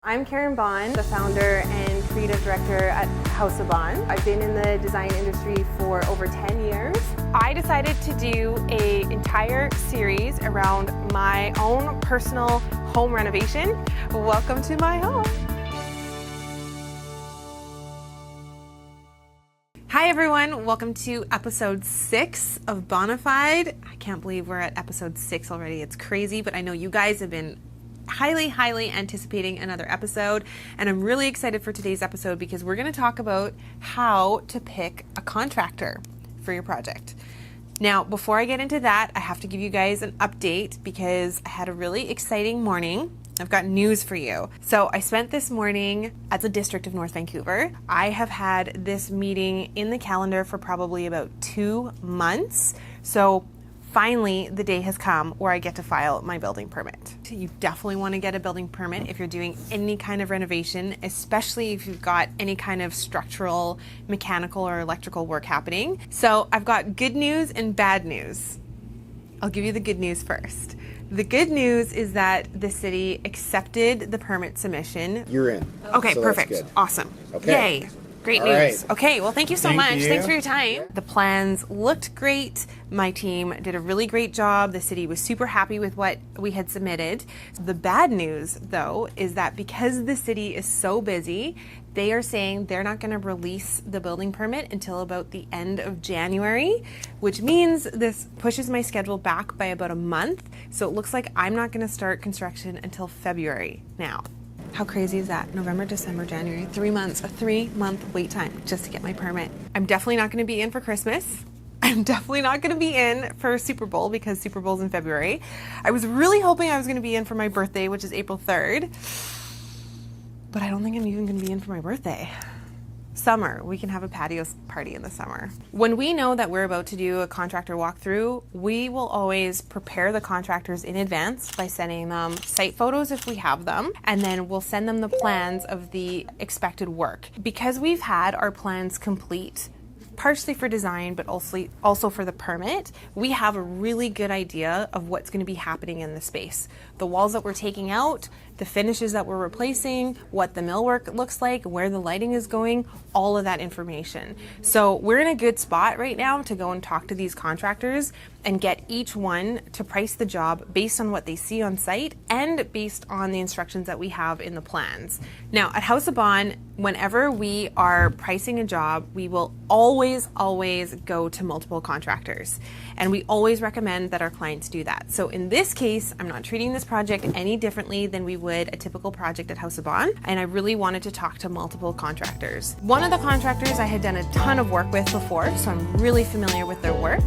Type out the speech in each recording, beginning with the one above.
I'm Karin Bohn, the founder and creative director at House of Bohn. I've been in the design industry for over 10 years. I decided to do an entire series around my own personal home renovation. Welcome to my home. Hi everyone, welcome to episode 6 of BOHNAFIDE. I can't believe we're at episode 6 already. It's crazy, but I know you guys have been highly anticipating another episode, and I'm really excited for today's episode because we're going to talk about how to pick a contractor for your project. Now, before I get into that, I have to give you guys an update because I had a really exciting morning. I've got news for you. So I spent this morning at the district of North Vancouver. I have had this meeting in the calendar for probably about 2 months. So finally, the day has come where I get to file my building permit. You definitely want to get a building permit if you're doing any kind of renovation, especially if you've got any kind of structural, mechanical, or electrical work happening. So I've got good news and bad news. I'll give you the good news first. The good news is that the city accepted the permit submission. You're in. Okay, so perfect. That's good. Awesome. Okay. Yay. Great All news. right. Okay, well, thank you so Thank much. you. Thanks for your time. The plans looked great. My team did a really great job. The city was super happy with what we had submitted. The bad news, though, is that because the city is so busy, they are saying they're not going to release the building permit until about the end of January, which means this pushes my schedule back by about a month. So it looks like I'm not going to start construction until February now. How crazy is that? November, December, January, 3 months, a 3-month wait time just to get my permit. I'm definitely not going to be in for Christmas. I'm definitely not going to be in for Super Bowl because Super Bowl's in February. I was really hoping I was going to be in for my birthday, which is April 3rd. But I don't think I'm even going to be in for my birthday. Summer, we can have a patio party in the summer. When we know that we're about to do a contractor walkthrough, we will always prepare the contractors in advance by sending them site photos if we have them, and then we'll send them the plans of the expected work. Because we've had our plans complete, partially for design, but also for the permit, we have a really good idea of what's going to be happening in the space. The walls that we're taking out, the finishes that we're replacing, what the millwork looks like, where the lighting is going, all of that information. So we're in a good spot right now to go and talk to these contractors and get each one to price the job based on what they see on site and based on the instructions that we have in the plans. Now, at House of Bohn, whenever we are pricing a job, we will always go to multiple contractors. And we always recommend that our clients do that. So in this case, I'm not treating this project any differently than we would a typical project at House of Bohn. And I really wanted to talk to multiple contractors. One of the contractors I had done a ton of work with before, so I'm really familiar with their work.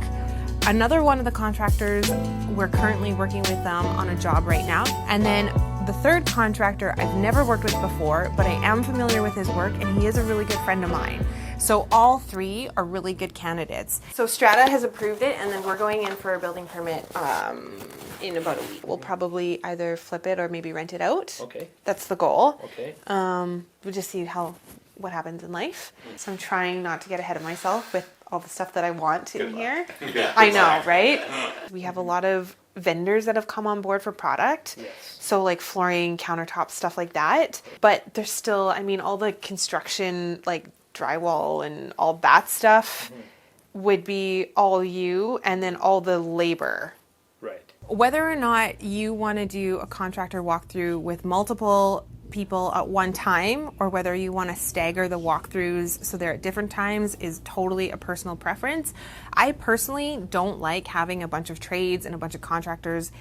Another one of the contractors, we're currently working with them on a job right now. And then the third contractor I've never worked with before, but I am familiar with his work and he is a really good friend of mine. So all three are really good candidates. So Strata has approved it and then we're going in for a building permit in about a week. We'll probably either flip it or maybe rent it out. Okay. That's the goal. Okay. We'll just see what happens in life. So I'm trying not to get ahead of myself with all the stuff that I want in here. I know, right? We have a lot of vendors that have come on board for product. Yes. So like flooring, countertops, stuff like that. But there's still, I mean, all the construction, like drywall and all that stuff would be all you and then all the labor. Right. Whether or not you want to do a contractor walkthrough with multiple people at one time or whether you want to stagger the walkthroughs so they're at different times is totally a personal preference. I personally don't like having a bunch of trades and a bunch of contractors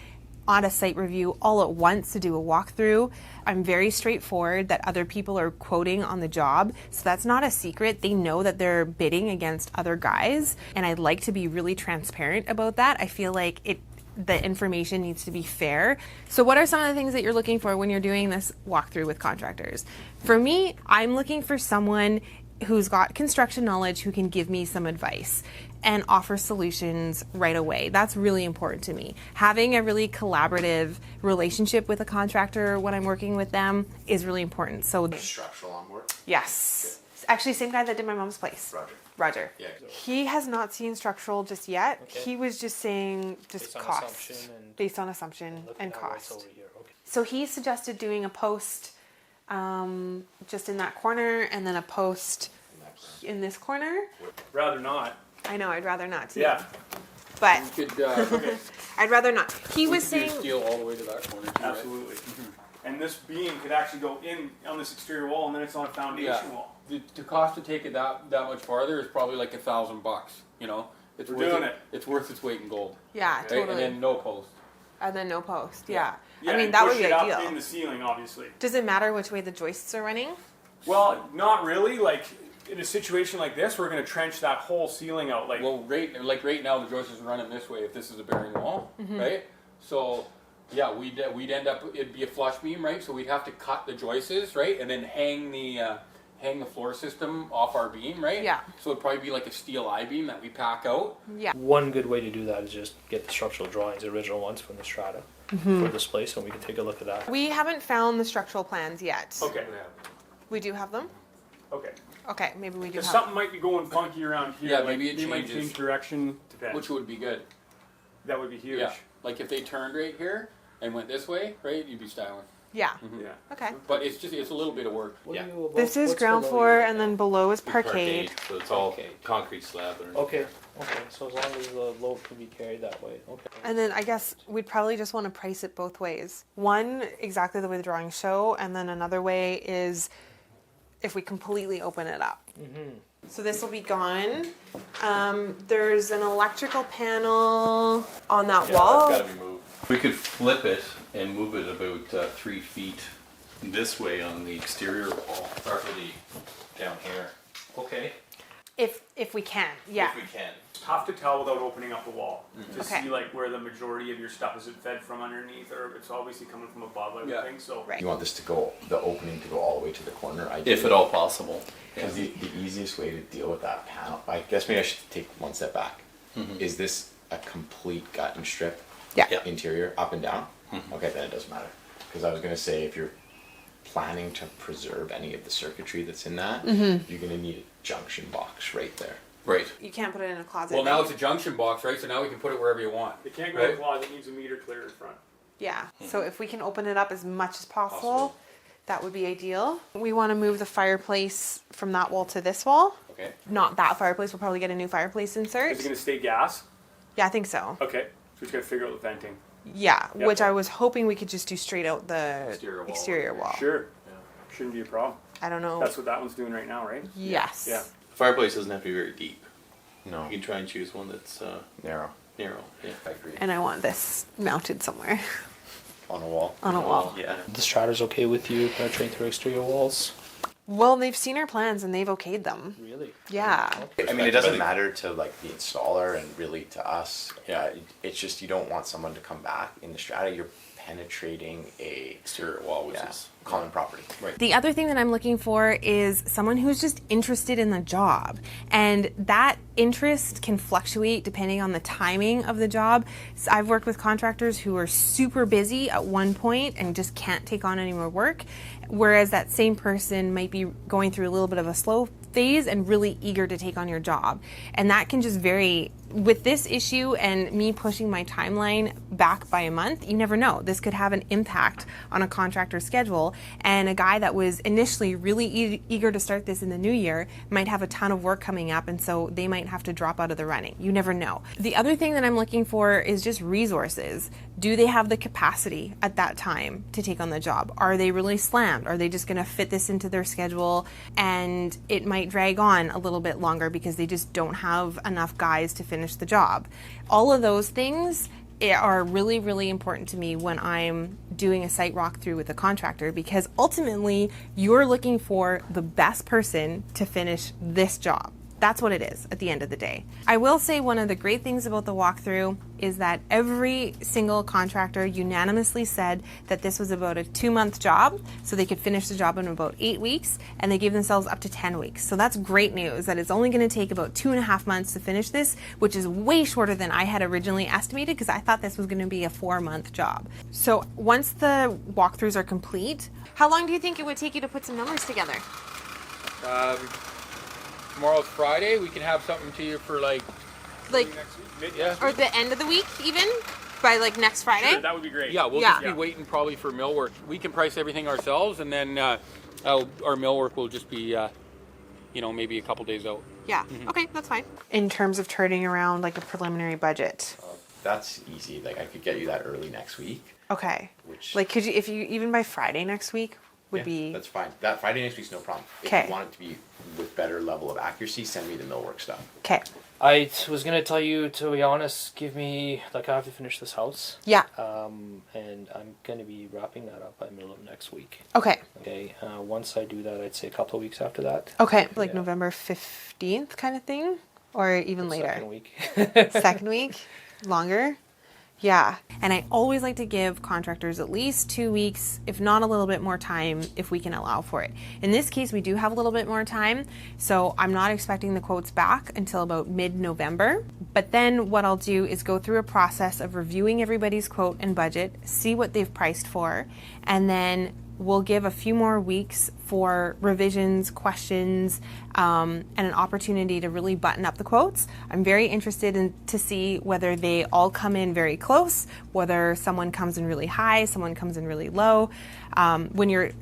on a site review all at once to do a walkthrough. I'm very straightforward that other people are quoting on the job, so that's not a secret. They know that they're bidding against other guys, and I'd like to be really transparent about that. I feel like the information needs to be fair. So what are some of the things that you're looking for when you're doing this walkthrough with contractors? For me, I'm looking for someone who's got construction knowledge who can give me some advice and offer solutions right away. That's really important to me. Having a really collaborative relationship with a contractor when I'm working with them is really important. So structural on board? Yes. Okay. Actually, same guy that did my mom's place. Roger. Yeah. He has not seen structural just yet. Okay. He was just saying cost. Based on assumption and cost. So he suggested doing a post just in that corner, and then a post in this corner. Rather not. I know, I'd rather not too. Yeah. But You could, I'd rather not. He we was could do saying, steel all the way to that corner too, right? Absolutely. And this beam could actually go in on this exterior wall, and then it's on a foundation wall. The cost to take it that much farther is probably like $1,000. You know, it's We're worth doing it. it. It's worth its weight in gold. yeah, Right? totally. And then no post. And then no post, yeah. Yeah, I mean, and that would push be it up ideal. in the ceiling, obviously. Does it matter which way the joists are running? Well, not really. Like in a situation like this, we're going to trench that whole ceiling out. Like, Well, right now the joist is running this way if this is a bearing wall, right? So, yeah, we'd end up, it'd be a flush beam, right? So we'd have to cut the joists, right? And then hang the floor system off our beam, right? Yeah. So it'd probably be like a steel I-beam that we pack out. Yeah. One good way to do that is just get the structural drawings, the original ones from the strata for this place, and we can take a look at that. We haven't found the structural plans yet. okay, We do have them? okay. Okay, maybe we do Because have something might be going funky around here. Yeah, like, maybe it they might changes. change direction. Depends. Which would be good. That would be huge. Yeah. Like if they turned right here and went this way, right, you'd be styling. Yeah. Yeah. Okay. But it's a little bit of work. What Yeah. do you- This is what's ground below floor, you? and then below is parkade. So it's all Okay. concrete slab. Underneath. Okay, so as long as the load can be carried that way, okay. And then I guess we'd probably just want to price it both ways. One, exactly the way the drawings show, and then another way is if we completely open it up. So this will be gone. There's an electrical panel on that Yeah, wall. that's got to be moved. We could flip it and move it about 3 feet this way on the exterior wall, preferably down here. Okay. If we can, yeah. If we can. Tough to tell without opening up the wall to Okay. see like where the majority of your stuff is fed from underneath, or it's obviously coming from above. I would Yeah. think so. Right. You want this to go, the opening to go all the way to the corner, ideally. If at all possible. Because the easiest way to deal with that panel, I guess maybe I should take one step back. Is this a complete gut and strip? Yeah. Yeah. Interior, up and down? Okay, then it doesn't matter. Because I was going to say, if you're planning to preserve any of the circuitry that's in that, you're going to need a junction box right there. Right. You can't put it in a closet. Well, now right? it's a junction box, right? So now we can put it wherever you want. It can't go in Right. the closet. It needs a meter clear in front. Yeah. So if we can open it up as much as possible, that would be ideal. We want to move the fireplace from that wall to this wall. Okay. Not that fireplace. We'll probably get a new fireplace insert. Is it going to stay gas? Yeah, I think so. Okay. So we just got to figure out the venting. Yeah, Yep. which I was hoping we could just do straight out the Exterior wall. exterior wall. Sure. Shouldn't be a problem. I don't know. That's what that one's doing right now, right? Yes. Yeah. Fireplace doesn't have to be very deep. No, You can try and choose one that's narrow. narrow. Yeah. I agree. And I want this mounted somewhere On a wall. on a wall. Yeah. The strata's okay with you penetrating through exterior walls? Well, they've seen our plans and they've okayed them. Really? Yeah. I mean, it doesn't matter to like the installer and really to us. Yeah. It's just you don't want someone to come back in the strata. You're penetrating a Exterior wall, which is common property. right. The other thing that I'm looking for is someone who's just interested in the job. And that interest can fluctuate depending on the timing of the job. So I've worked with contractors who are super busy at one point and just can't take on any more work, whereas that same person might be going through a little bit of a slow phase and really eager to take on your job. And that can just vary. With this issue and me pushing my timeline back by a month, you never know. This could have an impact on a contractor's schedule, and a guy that was initially really eager to start this in the new year might have a ton of work coming up, and so they might have to drop out of the running. You never know. The other thing that I'm looking for is just resources. Do they have the capacity at that time to take on the job? Are they really slammed? Are they just going to fit this into their schedule and it might drag on a little bit longer because they just don't have enough guys to finish the job? All of those things are really, really important to me when I'm doing a site walkthrough with a contractor, because ultimately you're looking for the best person to finish this job. That's what it is at the end of the day. I will say one of the great things about the walkthrough is that every single contractor unanimously said that this was about a 2-month job, so they could finish the job in about 8 weeks, and they gave themselves up to 10 weeks. So that's great news, that it's only gonna take about 2.5 months to finish this, which is way shorter than I had originally estimated, because I thought this was gonna be a 4-month job. So once the walkthroughs are complete, how long do you think it would take you to put some numbers together? Tomorrow's Friday. We can have something to you for like Like, Next week, yeah. or the end of the week even? By like next Friday? Sure, that would be great. Yeah, we'll Yeah. just be waiting probably for millwork. We can price everything ourselves, and then our millwork will just be, maybe a couple days out. Yeah. Okay, that's fine. In terms of turning around like a preliminary budget. That's easy. Like I could get you that early next week. Okay. Which Like could you, if you, even by Friday next week would be. That's fine. That Friday next week's no problem. If Okay. you want it to be with better level of accuracy, send me the millwork stuff. Okay. I was gonna tell you, to be honest, give me, like, I have to finish this house. Yeah. And I'm gonna be wrapping that up by middle of next week. Okay. Okay. Once I do that, I'd say a couple of weeks after that. Okay. Like Yeah. November 15th kind of thing? Or even later? Second week. Second week? Longer? Yeah. And I always like to give contractors at least 2 weeks, if not a little bit more time, if we can allow for it. In this case, we do have a little bit more time, so I'm not expecting the quotes back until about mid-November. But then what I'll do is go through a process of reviewing everybody's quote and budget, see what they've priced for, and then we'll give a few more weeks for revisions, questions, and an opportunity to really button up the quotes. I'm very interested in to see whether they all come in very close, whether someone comes in really high, someone comes in really low. When you're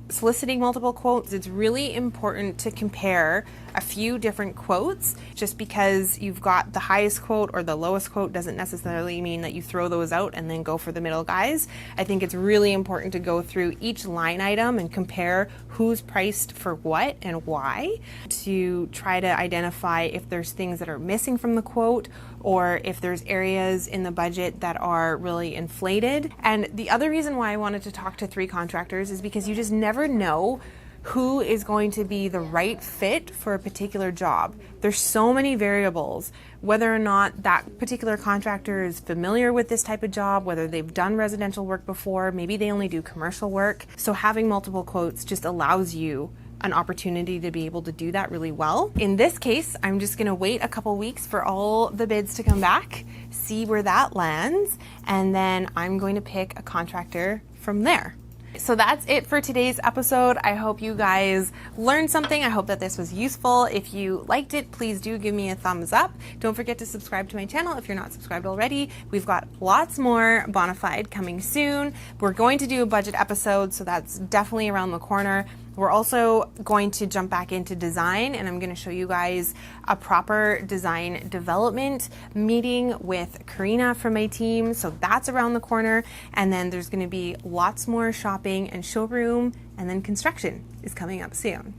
soliciting multiple quotes, it's really important to compare a few different quotes. Just because you've got the highest quote or the lowest quote doesn't necessarily mean that you throw those out and then go for the middle guys. I think it's really important to go through each line item and compare who's priced for what and why, to try to identify if there's things that are missing from the quote or if there's areas in the budget that are really inflated. And the other reason why I wanted to talk to 3 contractors is because you just never know who is going to be the right fit for a particular job. There's so many variables, whether or not that particular contractor is familiar with this type of job, whether they've done residential work before, maybe they only do commercial work. So having multiple quotes just allows you an opportunity to be able to do that really well. In this case, I'm just gonna wait a couple weeks for all the bids to come back, see where that lands, and then I'm going to pick a contractor from there. So that's it for today's episode. I hope you guys learned something. I hope that this was useful. If you liked it, please do give me a thumbs up. Don't forget to subscribe to my channel if you're not subscribed already. We've got lots more BOHNAFIDE coming soon. We're going to do a budget episode, so that's definitely around the corner. We're also going to jump back into design, and I'm going to show you guys a proper design development meeting with Karina from my team. So that's around the corner. And then there's going to be lots more shopping and showroom, and then construction is coming up soon.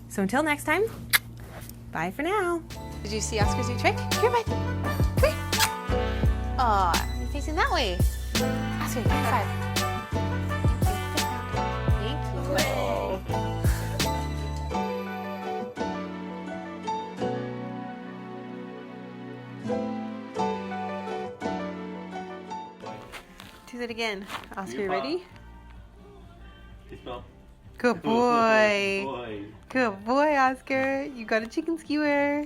So until next time, bye for now. Did you see Oscar's new trick? Here, bud. Come here. Aw, you're facing that way. Oscar, give me 5. Do that again. Oscar, you ready? Good boy. Good boy, Oscar. You got a chicken skewer.